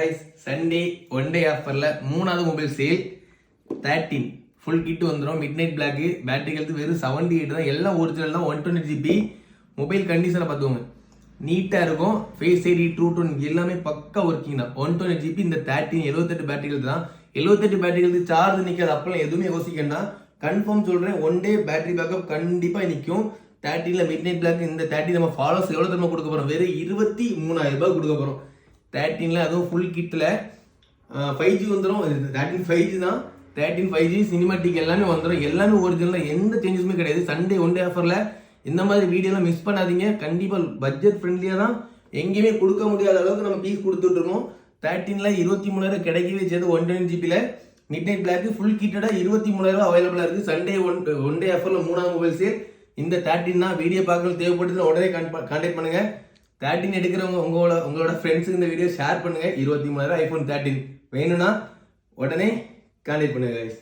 guys, Sunday one day ஆஃபர்ல மூணாவது mobile sale 13 full kit வந்துடும். Midnight black, battery health வெறும் 78 தான். எல்லாம் ஒரிஜினல் தான். 120GB மொபைல் கண்டிஷனை பார்த்துக்கோங்க, நீட்டாக இருக்கும். ஃபேஸ் ஐடி, ட்ரூ டோன் எல்லாமே பக்கா ஒர்க்கிங் தான். 120GB இந்த 13 78 பேட்டரி ஹெல்த் தான். 78 பேட்டரி ஹெல்த் சார்ஜ் நிற்காது. அப்பெல்லாம் எதுவுமே யோசிக்கணும்னா கன்ஃபார்ம் சொல்கிறேன், ஒன் டே பேட்டரி பேக்கப் கண்டிப்பாக நிற்கும். 13ல மிட் நைட் பிளாக். இந்த 13 நம்ம ஃபாலோஸ் எவ்வளோ தரமா கொடுக்க போகிறோம்? வெறும் 23,000 ரூபாய் கொடுக்க போகிறோம் 13ல. அதுவும் ஃபுல் கிட்டில் 5G வந்துடும். 13 5G தான். 13 5G சினிமாட்டிக் எல்லாமே வந்துடும். எல்லாமே ஒரிஜினல், எந்த சேஞ்சஸுமே கிடையாது. சண்டே ஒன் டே ஆஃபரில் இந்த மாதிரி வீடியோலாம் மிஸ் பண்ணாதீங்க. கண்டிப்பாக பட்ஜெட் ஃப்ரெண்ட்லியாக தான், எங்கேயுமே கொடுக்க முடியாத அளவுக்கு நம்ம பீஸ் கொடுத்துட்ருக்கோம். 13ல 23,000 கிடைக்கவே செய்யுது. 120GBல மிட் நைட் பிளாக் ஃபுல் கிட்டோட 23,000 அவைலபிளாக இருக்குது. சண்டே ஒன் டே ஆஃபரில் மூணாவது மொபைல் சேல் இந்த 13 தான். வீடியோ பார்க்கறது தேவைப்படுதுன்னா உடனே கான்டாக்ட் பண்ணுங்க. 13 எடுக்கிறவங்க உங்களோட ஃப்ரெண்ட்ஸுக்கு இந்த வீடியோ ஷேர் பண்ணுங்க. 23,000 iPhone 13 வேணும்னா உடனே கான்டாக்ட் பண்ணுங்க guys.